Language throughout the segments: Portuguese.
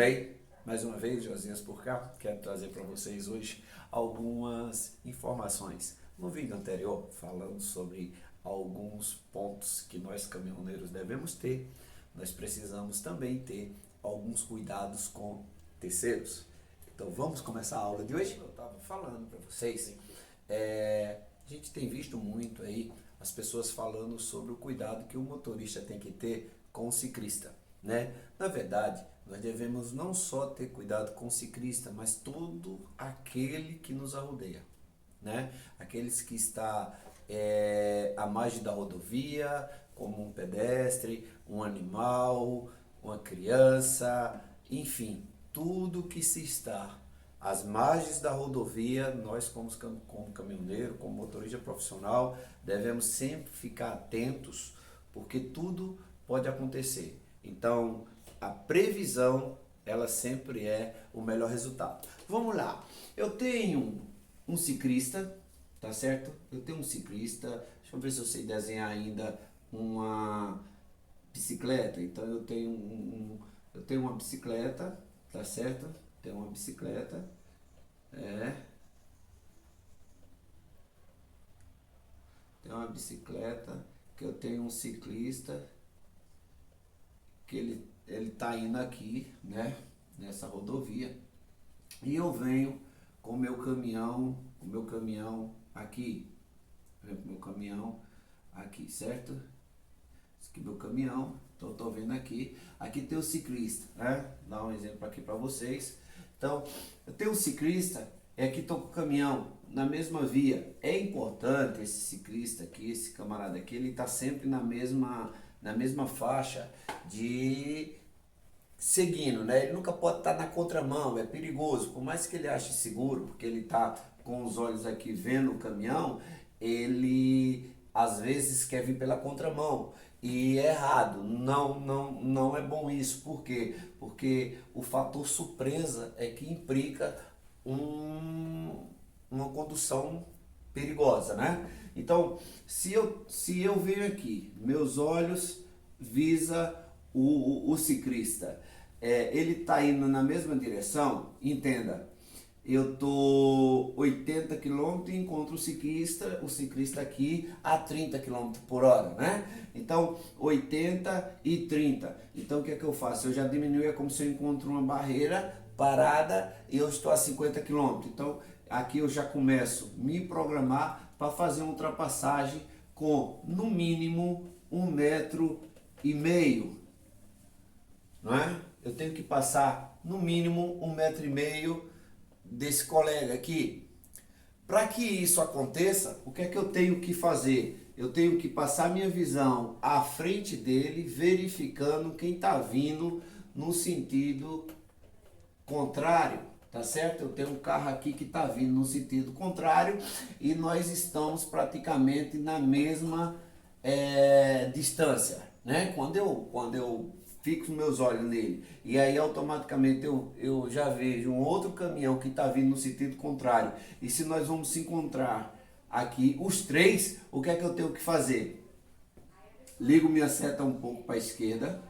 bem? Mais uma vez, Josias por cá, quero trazer para vocês hoje algumas informações. No vídeo anterior, falando sobre alguns pontos que nós caminhoneiros devemos ter, nós precisamos também ter alguns cuidados com terceiros. Então vamos começar a aula de hoje? Eu estava falando para vocês, a gente tem visto muito aí as pessoas falando sobre o cuidado que o motorista tem que ter com o ciclista, né? Na verdade, nós devemos não só ter cuidado com o ciclista, mas todo aquele que nos rodeia, né? Aqueles que está à margem da rodovia, como um pedestre, um animal, uma criança, enfim, tudo que se está às margens da rodovia, nós como caminhoneiro, como motorista profissional, devemos sempre ficar atentos, porque tudo pode acontecer. Então, a previsão, ela sempre é o melhor resultado. Vamos lá, eu tenho um ciclista, tá certo? Eu tenho um ciclista, deixa eu ver se eu sei desenhar ainda uma bicicleta. Então eu tenho uma bicicleta, tá certo? Tenho uma bicicleta, tem uma bicicleta, que eu tenho um ciclista, que ele tá indo aqui, né, nessa rodovia, e eu venho com o meu caminhão aqui, venho com o meu caminhão aqui, certo? Esse aqui é meu caminhão, então eu tô vendo aqui tem o ciclista, né? Dá um exemplo aqui para vocês. Então, eu tenho um ciclista, aqui tô com o caminhão na mesma via. É importante esse ciclista aqui, esse camarada aqui, ele tá sempre na mesma faixa de seguindo, né? Ele nunca pode estar na contramão, é perigoso. Por mais que ele ache seguro, porque ele tá com os olhos aqui vendo o caminhão, ele às vezes quer vir pela contramão. E é errado, não é bom isso. Por quê? Porque o fator surpresa é que implica uma condução perigosa, né? Então, se eu venho aqui, meus olhos visa o ciclista, ele está indo na mesma direção, entenda, eu tô 80 km e encontro o ciclista aqui a 30 km por hora, né? Então, 80 e 30. Então, o que é que eu faço? Eu já diminuo, é como se eu encontro uma barreira parada e eu estou a 50 km. Então, aqui eu já começo a me programar para fazer uma ultrapassagem com, no mínimo, 1,5 m, não é? Eu tenho que passar, no mínimo, 1,5 m desse colega aqui. Para que isso aconteça, o que é que eu tenho que fazer? Eu tenho que passar minha visão à frente dele, verificando quem está vindo no sentido contrário, tá certo? Eu tenho um carro aqui que está vindo no sentido contrário e nós estamos praticamente na mesma distância, né? Quando eu fixo meus olhos nele e aí automaticamente eu já vejo um outro caminhão que está vindo no sentido contrário, e se nós vamos se encontrar aqui os três, o que é que eu tenho que fazer? Ligo minha seta um pouco para a esquerda,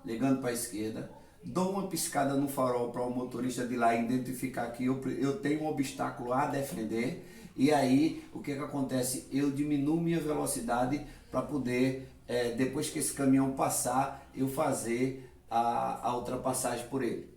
ligando para a esquerda, dou uma piscada no farol para o motorista de lá identificar que eu tenho um obstáculo a defender, e aí o que é que acontece? Eu diminuo minha velocidade para poder, depois que esse caminhão passar, eu fazer a ultrapassagem por ele.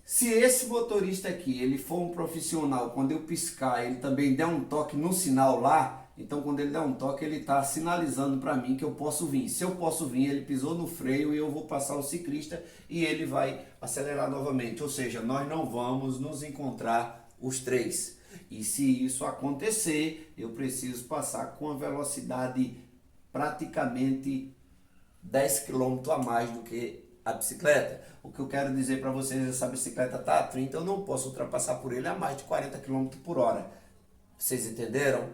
Se esse motorista aqui, ele for um profissional, quando eu piscar, ele também der um toque no sinal lá, então quando ele der um toque, ele está sinalizando para mim que eu posso vir. Se eu posso vir, ele pisou no freio e eu vou passar o ciclista e ele vai acelerar novamente. Ou seja, nós não vamos nos encontrar os três. E se isso acontecer, eu preciso passar com a velocidade praticamente 10 km a mais do que a bicicleta. O que eu quero dizer para vocês, essa bicicleta está a 30, eu não posso ultrapassar por ele a mais de 40 km por hora. Vocês entenderam?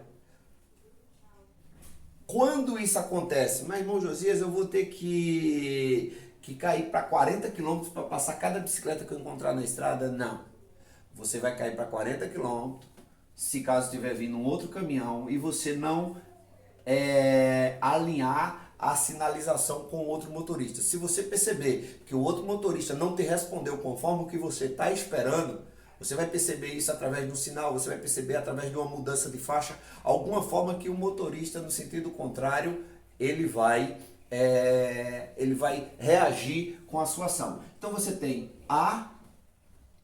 Quando isso acontece, mas irmão Josias, eu vou ter que cair para 40 km para passar cada bicicleta que eu encontrar na estrada? Não. Você vai cair para 40 km, se caso estiver vindo um outro caminhão e você não alinhar a sinalização com o outro motorista. Se você perceber que o outro motorista não te respondeu conforme o que você está esperando, você vai perceber isso através de um sinal, você vai perceber através de uma mudança de faixa, alguma forma que o motorista, no sentido contrário, ele vai reagir com a sua ação. Então você tem A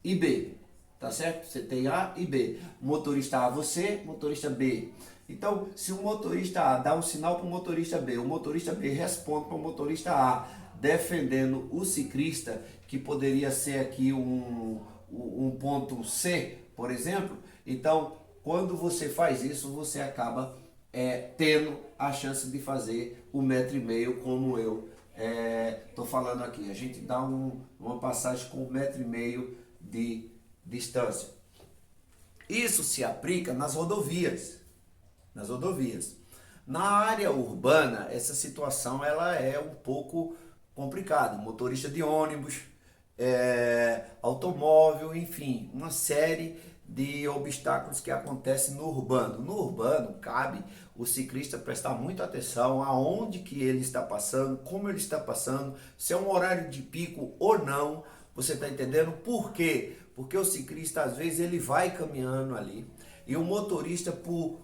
e B, tá certo? Você tem A e B. Motorista A você, motorista B. Então, se o motorista A dá um sinal para o motorista B, o motorista B responde para o motorista A, defendendo o ciclista, que poderia ser aqui um ponto C, por exemplo. Então, quando você faz isso, você acaba tendo a chance de fazer 1,5 m, como eu estou falando aqui. A gente dá uma passagem com 1,5 m de distância. Isso se aplica nas rodovias. Na área urbana, essa situação ela é um pouco complicada. Motorista de ônibus, automóvel, enfim, uma série de obstáculos que acontecem no urbano. No urbano, cabe o ciclista prestar muita atenção aonde que ele está passando, como ele está passando, se é um horário de pico ou não. Você está entendendo? Por quê? Porque o ciclista, às vezes, ele vai caminhando ali e o motorista, por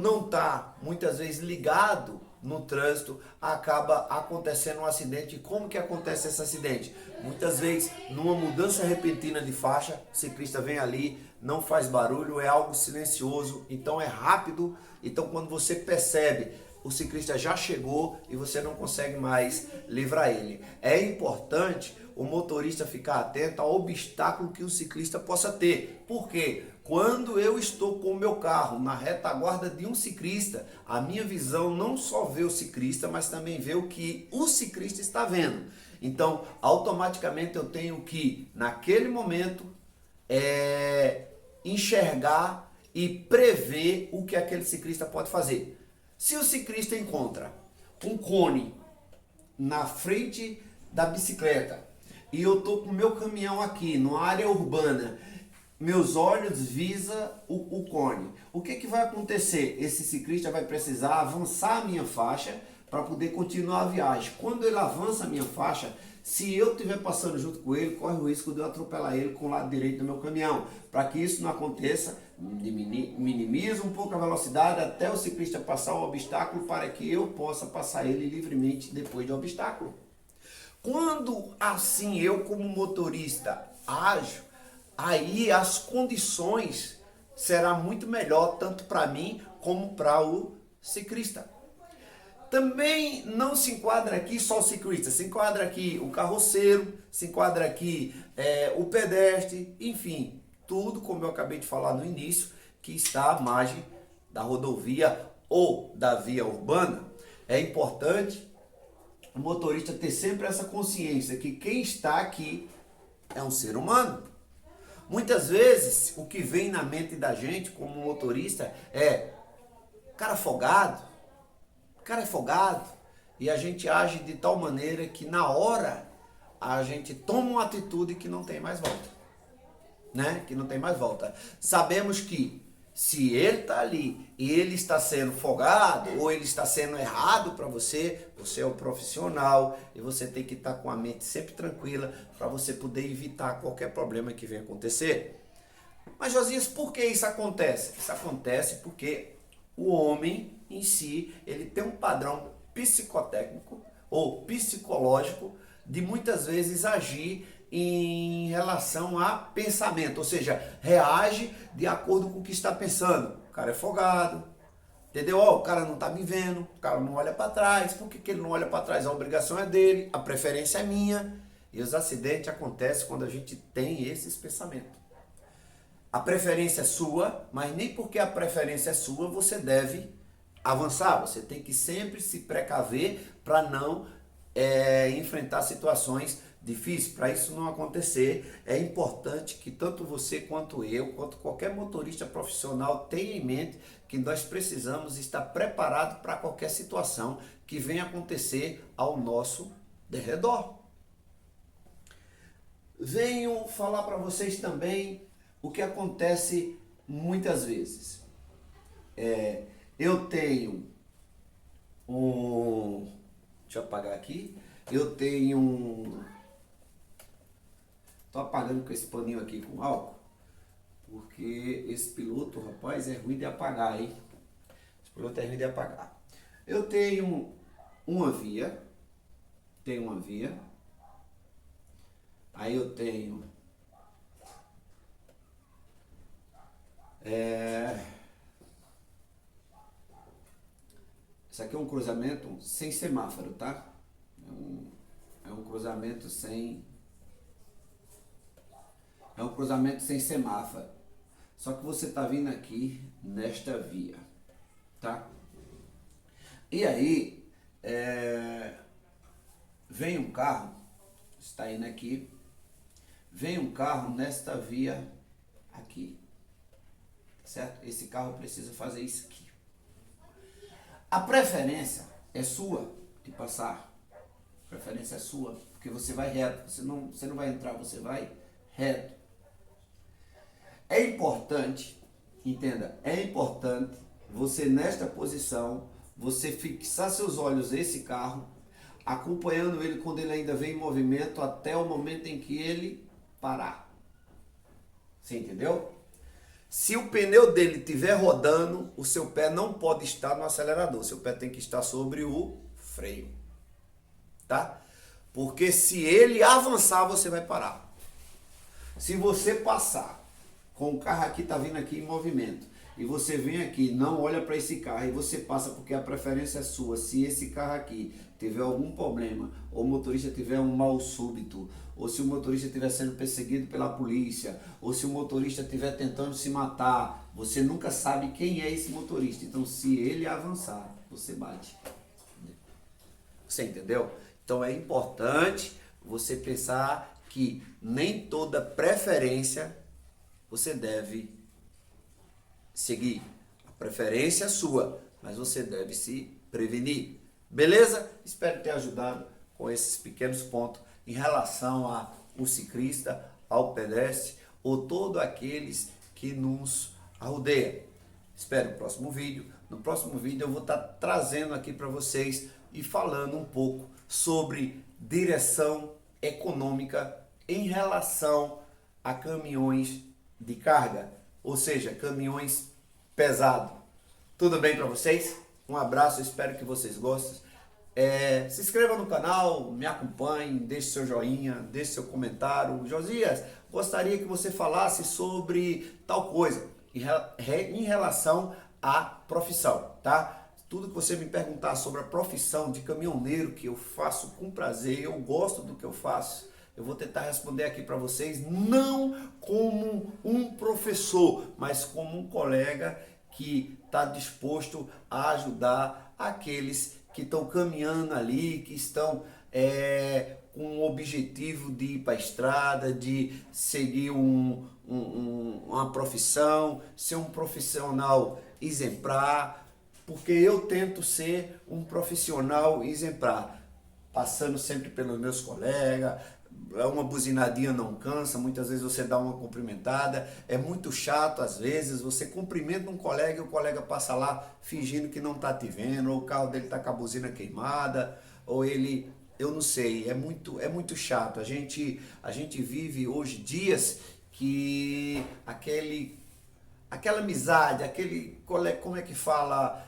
não estar, muitas vezes, ligado no trânsito, acaba acontecendo um acidente. E como que acontece esse acidente? Muitas vezes, numa mudança repentina de faixa, o ciclista vem ali, não faz barulho, é algo silencioso, então é rápido. Então, quando você percebe, o ciclista já chegou e você não consegue mais livrar ele. É importante o motorista ficar atento ao obstáculo que o ciclista possa ter. Por quê? Quando eu estou com o meu carro na retaguarda de um ciclista, a minha visão não só vê o ciclista, mas também vê o que o ciclista está vendo. Então, automaticamente eu tenho que, naquele momento, enxergar e prever o que aquele ciclista pode fazer. Se o ciclista encontra um cone na frente da bicicleta e eu estou com o meu caminhão aqui, numa área urbana, meus olhos visam o cone. O que vai acontecer? Esse ciclista vai precisar avançar a minha faixa para poder continuar a viagem. Quando ele avança a minha faixa, se eu estiver passando junto com ele, corre o risco de eu atropelar ele com o lado direito do meu caminhão. Para que isso não aconteça, minimizo um pouco a velocidade até o ciclista passar o obstáculo para que eu possa passar ele livremente depois do obstáculo. Quando assim eu, como motorista, ajo, aí as condições serão muito melhor tanto para mim como para o ciclista. Também não se enquadra aqui só o ciclista, se enquadra aqui o carroceiro, se enquadra aqui o pedestre, enfim, tudo como eu acabei de falar no início, que está à margem da rodovia ou da via urbana. É importante o motorista ter sempre essa consciência que quem está aqui é um ser humano. Muitas vezes o que vem na mente da gente como motorista é cara folgado, e a gente age de tal maneira que na hora a gente toma uma atitude que não tem mais volta, né? Que não tem mais volta. Sabemos que se ele está ali e ele está sendo folgado ou ele está sendo errado para você, você é um profissional e você tem que estar com a mente sempre tranquila para você poder evitar qualquer problema que venha acontecer. Mas Josias, por que isso acontece? Isso acontece porque o homem em si, ele tem um padrão psicotécnico ou psicológico de muitas vezes agir em relação a pensamento, ou seja, reage de acordo com o que está pensando. O cara é folgado, entendeu? O cara não está me vendo, o cara não olha para trás. Por que ele não olha para trás? A obrigação é dele, a preferência é minha. E os acidentes acontecem quando a gente tem esses pensamentos. A preferência é sua, mas nem porque a preferência é sua você deve avançar. Você tem que sempre se precaver para não enfrentar situações difíceis. Para isso não acontecer, é importante que tanto você quanto eu, quanto qualquer motorista profissional tenha em mente que nós precisamos estar preparados para qualquer situação que venha acontecer ao nosso derredor. Venho falar para vocês também o que acontece muitas vezes. Eu tenho um Deixa eu apagar aqui. Eu tenho um... Tô apagando com esse paninho aqui com álcool, porque esse piloto, rapaz, é ruim de apagar, hein? Esse piloto é ruim de apagar. Eu tenho uma via. Aí eu tenho... Isso aqui é um cruzamento sem semáforo, tá? É um cruzamento sem... É um cruzamento sem semáforo. Só que você tá vindo aqui nesta via, tá? E aí, vem um carro, está indo aqui, vem um carro nesta via aqui, certo? Esse carro precisa fazer isso aqui. A preferência é sua de passar. A preferência é sua, porque você vai reto. Você não vai entrar, você vai reto. É importante, entenda, é importante você nesta posição, você fixar seus olhos nesse carro, acompanhando ele quando ele ainda vem em movimento até o momento em que ele parar. Você entendeu? Se o pneu dele estiver rodando, o seu pé não pode estar no acelerador. Seu pé tem que estar sobre o freio. Tá? Porque se ele avançar, você vai parar. Se você passar com o carro aqui, tá vindo aqui em movimento, e você vem aqui, não olha para esse carro, e você passa porque a preferência é sua. Se esse carro aqui tiver algum problema, ou o motorista tiver um mal súbito, ou se o motorista estiver sendo perseguido pela polícia, ou se o motorista estiver tentando se matar, você nunca sabe quem é esse motorista. Então, se ele avançar, você bate. Você entendeu? Então, é importante você pensar que nem toda preferência você deve seguir. A preferência é sua, mas você deve se prevenir. Beleza? Espero ter ajudado com esses pequenos pontos em relação ao ciclista, ao pedestre ou todos aqueles que nos rodeiam. Espero o próximo vídeo. No próximo vídeo eu vou estar trazendo aqui para vocês e falando um pouco sobre direção econômica em relação a caminhões de carga, ou seja, caminhões pesados. Tudo bem para vocês? Um abraço, espero que vocês gostem. Se inscreva no canal, me acompanhe, deixe seu joinha, deixe seu comentário. Josias, gostaria que você falasse sobre tal coisa em relação à profissão, tá? Tudo que você me perguntar sobre a profissão de caminhoneiro, que eu faço com prazer, eu gosto do que eu faço, eu vou tentar responder aqui para vocês, não como um professor, mas como um colega que está disposto a ajudar aqueles que estão caminhando ali, que estão com o objetivo de ir para a estrada, de seguir uma profissão, ser um profissional exemplar, porque eu tento ser um profissional exemplar, passando sempre pelos meus colegas. Uma buzinadinha não cansa, muitas vezes você dá uma cumprimentada, é muito chato às vezes, você cumprimenta um colega e o colega passa lá fingindo que não está te vendo, ou o carro dele está com a buzina queimada, ou ele, eu não sei, é muito chato. A gente vive hoje dias que aquela amizade, aquele colega, como é que fala,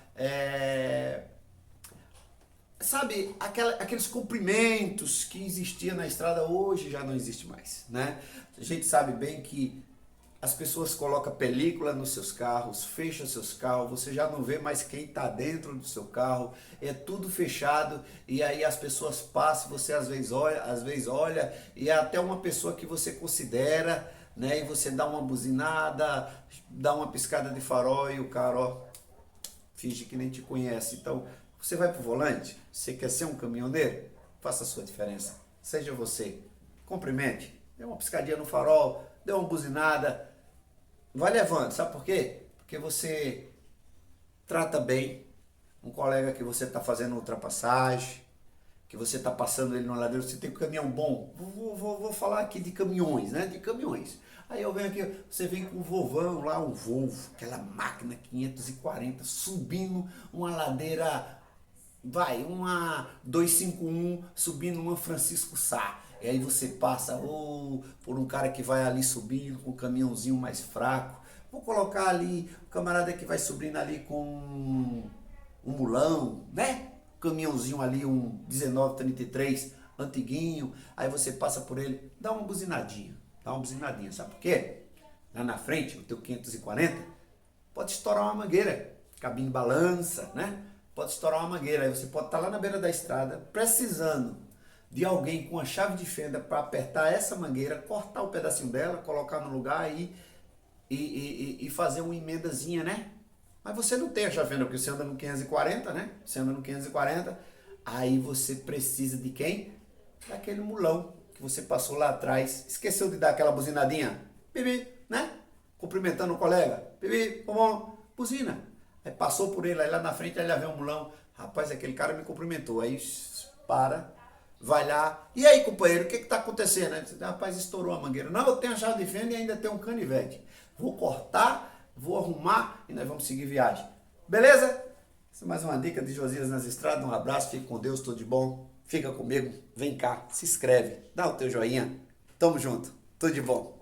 sabe, aqueles cumprimentos que existiam na estrada, hoje já não existe mais, né? A gente sabe bem que as pessoas colocam película nos seus carros, fecham seus carros, você já não vê mais quem está dentro do seu carro, é tudo fechado, e aí as pessoas passam, você às vezes olha, e é até uma pessoa que você considera, né? E você dá uma buzinada, dá uma piscada de farol e o cara, ó, finge que nem te conhece. Então, você vai pro volante, você quer ser um caminhoneiro? Faça a sua diferença. Seja você. Cumprimente. Dê uma piscadinha no farol, dê uma buzinada. Vai levando. Sabe por quê? Porque você trata bem um colega que você está fazendo ultrapassagem, que você está passando ele no ladeiro, você tem um caminhão bom. Vou falar aqui de caminhões, né? De caminhões. Aí eu venho aqui, você vem com um Volvão lá, um Volvo, aquela máquina 540, subindo uma ladeira uma 251 subindo uma Francisco Sá. E aí você passa por um cara que vai ali subindo com um caminhãozinho mais fraco. Vou colocar ali o camarada que vai subindo ali com um mulão, né? Caminhãozinho ali, um 1933 antiguinho. Aí você passa por ele, dá uma buzinadinha. Sabe por quê? Lá na frente, o teu 540, pode estourar uma mangueira. Cabine balança, né? Pode estourar uma mangueira. Aí você pode estar lá na beira da estrada, precisando de alguém com a chave de fenda para apertar essa mangueira, cortar o pedacinho dela, colocar no lugar e fazer uma emendazinha, né? Mas você não tem a chave de fenda, porque você anda no 540, né? Você anda no 540, aí você precisa de quem? Daquele mulão que você passou lá atrás, esqueceu de dar aquela buzinadinha, bibi, né? Cumprimentando o colega, bibi, bom, buzina. Aí passou por ele, aí lá na frente, aí lá vem um mulão, rapaz, aquele cara me cumprimentou, aí para, vai lá, e aí companheiro, o que está acontecendo? Aí, rapaz, estourou a mangueira. Não, eu tenho a chave de fenda e ainda tenho um canivete. Vou cortar, vou arrumar e nós vamos seguir viagem. Beleza? Essa é mais uma dica de Josias nas Estradas. Um abraço, fique com Deus, tudo de bom. Fica comigo, vem cá, se inscreve, dá o teu joinha. Tamo junto, tudo de bom.